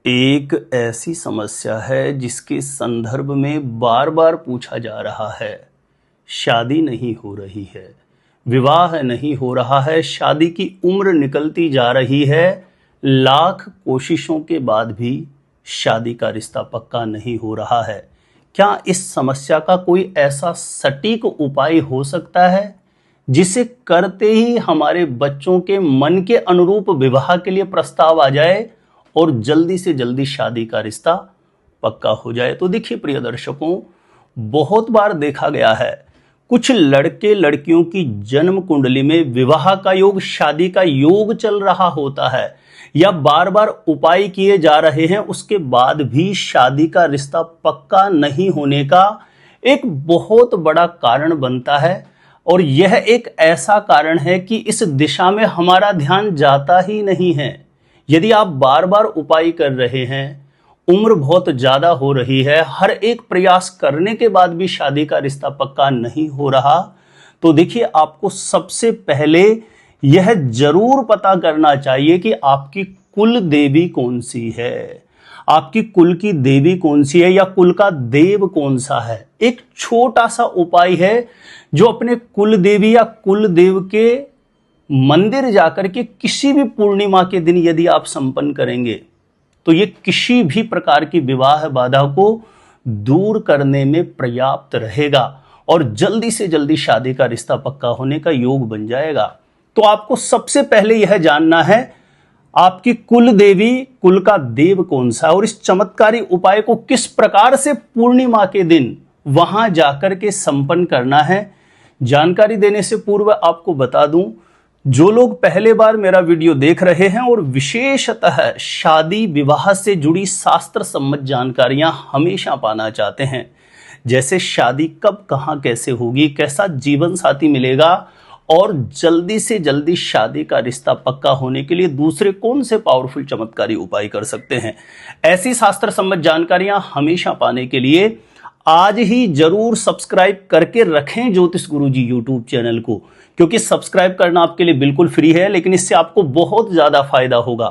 एक ऐसी समस्या है जिसके संदर्भ में बार बार पूछा जा रहा है। शादी नहीं हो रही है, विवाह नहीं हो रहा है, शादी की उम्र निकलती जा रही है, लाख कोशिशों के बाद भी शादी का रिश्ता पक्का नहीं हो रहा है। क्या इस समस्या का कोई ऐसा सटीक उपाय हो सकता है जिसे करते ही हमारे बच्चों के मन के अनुरूप विवाह के लिए प्रस्ताव आ जाए और जल्दी से जल्दी शादी का रिश्ता पक्का हो जाए? तो देखिए प्रिय दर्शकों, बहुत बार देखा गया है कुछ लड़के लड़कियों की जन्म कुंडली में विवाह का योग, शादी का योग चल रहा होता है या बार बार उपाय किए जा रहे हैं, उसके बाद भी शादी का रिश्ता पक्का नहीं होने का एक बहुत बड़ा कारण बनता है। और यह एक ऐसा कारण है कि इस दिशा में हमारा ध्यान जाता ही नहीं है। यदि आप बार बार उपाय कर रहे हैं, उम्र बहुत ज्यादा हो रही है, हर एक प्रयास करने के बाद भी शादी का रिश्ता पक्का नहीं हो रहा, तो देखिए आपको सबसे पहले यह जरूर पता करना चाहिए कि आपकी कुल देवी कौन सी है, आपकी कुल की देवी कौन सी है या कुल का देव कौन सा है। एक छोटा सा उपाय है जो अपने कुल देवी या कुल देव के मंदिर जाकर के किसी भी पूर्णिमा के दिन यदि आप संपन्न करेंगे तो ये किसी भी प्रकार की विवाह बाधा को दूर करने में पर्याप्त रहेगा और जल्दी से जल्दी शादी का रिश्ता पक्का होने का योग बन जाएगा। तो आपको सबसे पहले यह जानना है आपकी कुल देवी, कुल का देव कौन सा है और इस चमत्कारी उपाय को किस प्रकार से पूर्णिमा के दिन वहां जाकर के संपन्न करना है। जानकारी देने से पूर्व आपको बता दूं, जो लोग पहले बार मेरा वीडियो देख रहे हैं और विशेषतः शादी विवाह से जुड़ी शास्त्र सम्मत जानकारियां हमेशा पाना चाहते हैं, जैसे शादी कब कहां कैसे होगी, कैसा जीवन साथी मिलेगा और जल्दी से जल्दी शादी का रिश्ता पक्का होने के लिए दूसरे कौन से पावरफुल चमत्कारी उपाय कर सकते हैं, ऐसी शास्त्र सम्मत जानकारियां हमेशा पाने के लिए आज ही जरूर सब्सक्राइब करके रखें ज्योतिष गुरुजी यूट्यूब चैनल को, क्योंकि सब्सक्राइब करना आपके लिए बिल्कुल फ्री है, लेकिन इससे आपको बहुत ज्यादा फायदा होगा।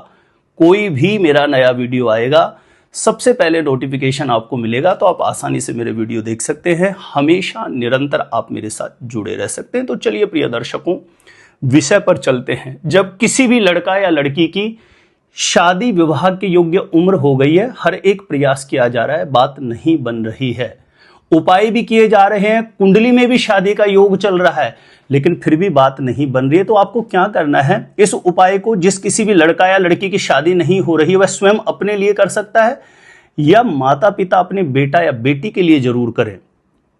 कोई भी मेरा नया वीडियो आएगा सबसे पहले नोटिफिकेशन आपको मिलेगा, तो आप आसानी से मेरे वीडियो देख सकते हैं, हमेशा निरंतर आप मेरे साथ जुड़े रह सकते हैं। तो चलिए प्रिय दर्शकों, विषय पर चलते हैं। जब किसी भी लड़का या लड़की की शादी विवाह के योग्य उम्र हो गई है, हर एक प्रयास किया जा रहा है, बात नहीं बन रही है, उपाय भी किए जा रहे हैं, कुंडली में भी शादी का योग चल रहा है, लेकिन फिर भी बात नहीं बन रही है, तो आपको क्या करना है? इस उपाय को जिस किसी भी लड़का या लड़की की शादी नहीं हो रही है वह स्वयं अपने लिए कर सकता है या माता पिता अपने बेटा या बेटी के लिए जरूर करें।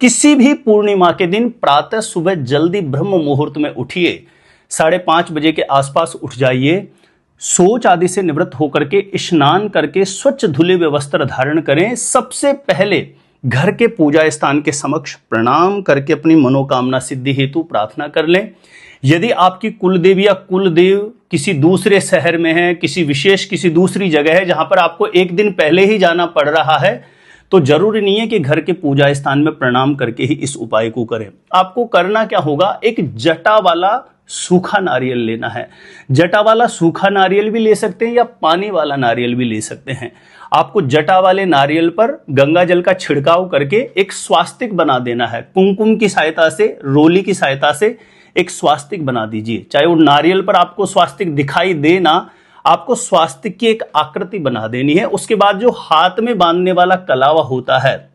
किसी भी पूर्णिमा के दिन प्रातः सुबह जल्दी ब्रह्म मुहूर्त में उठिए, 5:30 बजे के आसपास उठ जाइए, शौच आदि से निवृत्त होकर के स्नान करके स्वच्छ धुले हुए वस्त्र धारण करें। सबसे पहले घर के पूजा स्थान के समक्ष प्रणाम करके अपनी मनोकामना सिद्धि हेतु प्रार्थना कर लें। यदि आपकी कुल देवी या कुल देव किसी दूसरे शहर में है, किसी दूसरी जगह है जहां पर आपको एक दिन पहले ही जाना पड़ रहा है, तो जरूरी नहीं है कि घर के पूजा स्थान में प्रणाम करके ही इस उपाय को करें। आपको करना क्या होगा? एक जटा वाला सूखा नारियल लेना है। जटा वाला सूखा नारियल भी ले सकते हैं या पानी वाला नारियल भी ले सकते हैं। आपको जटा वाले नारियल पर गंगा जल का छिड़काव करके एक स्वास्तिक बना देना है। कुमकुम की सहायता से, रोली की सहायता से एक स्वास्तिक बना दीजिए। चाहे वो नारियल पर आपको स्वास्तिक दिखाई दे ना, आपको स्वास्तिक की एक आकृति बना देनी है। उसके बाद जो हाथ में बांधने वाला कलावा होता है,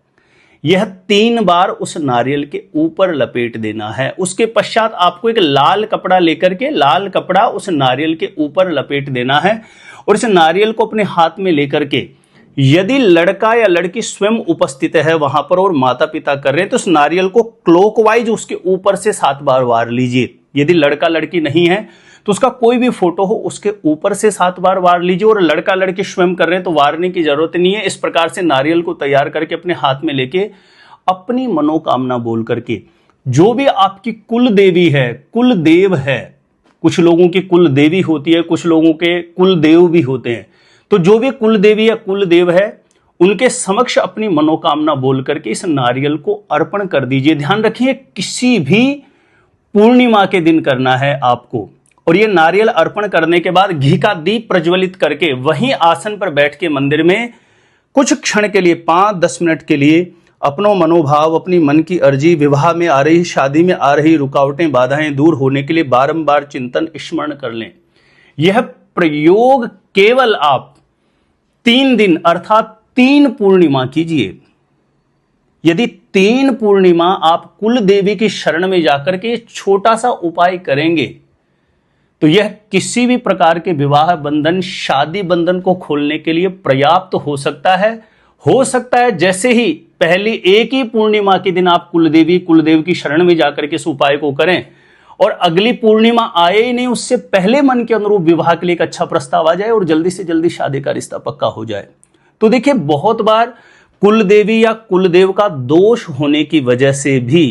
यह 3 बार उस नारियल के ऊपर लपेट देना है। उसके पश्चात आपको एक लाल कपड़ा लेकर के लाल कपड़ा उस नारियल के ऊपर लपेट देना है और इस नारियल को अपने हाथ में लेकर के, यदि लड़का या लड़की स्वयं उपस्थित है वहां पर और माता पिता कर रहे हैं, तो उस नारियल को क्लॉकवाइज उसके ऊपर से 7 बार वार लीजिए। यदि लड़का लड़की नहीं है तो उसका कोई भी फोटो हो, उसके ऊपर से 7 बार वार लीजिए। और लड़का लड़की स्वयं कर रहे हैं तो वारने की जरूरत नहीं है। इस प्रकार से नारियल को तैयार करके अपने हाथ में लेके अपनी मनोकामना बोल करके, जो भी आपकी कुल देवी है, कुल देव है, कुछ लोगों की कुल देवी होती है, कुछ लोगों के कुल देव भी होते हैं, तो जो भी कुल देवी या कुल देव है उनके समक्ष अपनी मनोकामना बोल करके इस नारियल को अर्पण कर दीजिए। ध्यान रखिए किसी भी पूर्णिमा के दिन करना है आपको और ये नारियल अर्पण करने के बाद घी का दीप प्रज्वलित करके वहीं आसन पर बैठ के मंदिर में कुछ क्षण के लिए 5-10 मिनट के लिए अपनो मनोभाव, अपनी मन की अर्जी, विवाह में आ रही, शादी में आ रही रुकावटें, बाधाएं दूर होने के लिए बारंबार चिंतन स्मरण कर लें। यह प्रयोग केवल आप 3 दिन अर्थात 3 पूर्णिमा कीजिए। यदि 3 पूर्णिमा आप कुल देवी की शरण में जाकर के छोटा सा उपाय करेंगे तो यह किसी भी प्रकार के विवाह बंधन, शादी बंधन को खोलने के लिए पर्याप्त हो सकता है। जैसे ही पहली एक ही पूर्णिमा के दिन आप कुलदेव की शरण में जाकर के इस उपाय को करें और अगली पूर्णिमा आए ही नहीं, उससे पहले मन के अनुरूप विवाह के लिए एक अच्छा प्रस्ताव आ जाए और जल्दी से जल्दी शादी का रिश्ता पक्का हो जाए। तो देखिए, बहुत बार कुलदेवी या कुलदेव का दोष होने की वजह से भी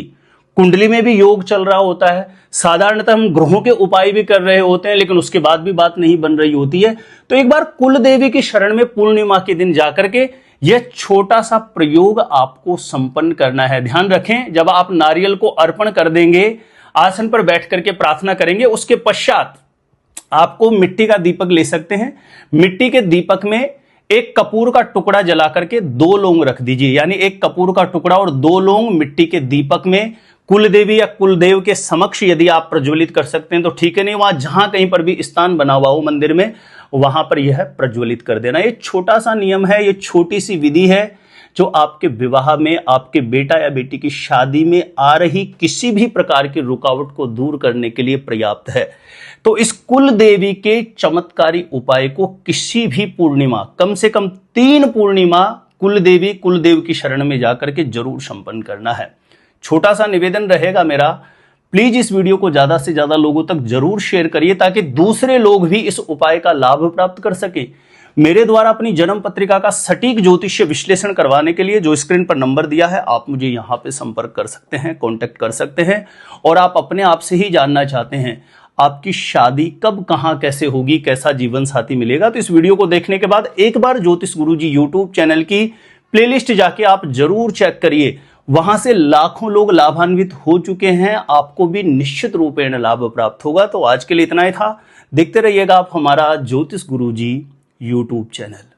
कुंडली में भी योग चल रहा होता है, साधारणतः हम ग्रहों के उपाय भी कर रहे होते हैं, लेकिन उसके बाद भी बात नहीं बन रही होती है। तो एक बार कुल देवी की शरण में पूर्णिमा के दिन जाकर के यह छोटा सा प्रयोग आपको संपन्न करना है। ध्यान रखें, जब आप नारियल को अर्पण कर देंगे, आसन पर बैठ करके प्रार्थना करेंगे, उसके पश्चात आपको मिट्टी का दीपक ले सकते हैं। मिट्टी के दीपक में एक कपूर का टुकड़ा जला करके 2 लौंग रख दीजिए, यानी एक कपूर का टुकड़ा और 2 लौंग मिट्टी के दीपक में कुलदेवी या कुलदेव के समक्ष यदि आप प्रज्वलित कर सकते हैं तो ठीक है, नहीं वहां जहां कहीं पर भी स्थान बना हुआ हो मंदिर में, वहां पर यह प्रज्वलित कर देना। ये छोटा सा नियम है, ये छोटी सी विधि है जो आपके विवाह में, आपके बेटा या बेटी की शादी में आ रही किसी भी प्रकार की रुकावट को दूर करने के लिए पर्याप्त है। तो इस कुल देवी के चमत्कारी उपाय को किसी भी पूर्णिमा, कम से कम 3 पूर्णिमा कुलदेव की शरण में जाकर के जरूर संपन्न करना है। छोटा सा निवेदन रहेगा मेरा, प्लीज इस वीडियो को ज्यादा से ज्यादा लोगों तक जरूर शेयर करिए ताकि दूसरे लोग भी इस उपाय का लाभ प्राप्त कर सके। मेरे द्वारा अपनी जन्म पत्रिका का सटीक ज्योतिषीय विश्लेषण करवाने के लिए जो स्क्रीन पर नंबर दिया है, आप मुझे यहां पे संपर्क कर सकते हैं, कांटेक्ट कर सकते हैं। और आप अपने आप से ही जानना चाहते हैं आपकी शादी कब, कहां, कैसे होगी, कैसा जीवन साथी मिलेगा, तो इस वीडियो को देखने के बाद एक बार ज्योतिष गुरुजी यूट्यूब चैनल की प्लेलिस्ट जाके आप जरूर चेक करिए। वहां से लाखों लोग लाभान्वित हो चुके हैं, आपको भी निश्चित रूपेण लाभ प्राप्त होगा। तो आज के लिए इतना ही था। देखते रहिएगा आप हमारा ज्योतिष गुरुजी यूट्यूब चैनल।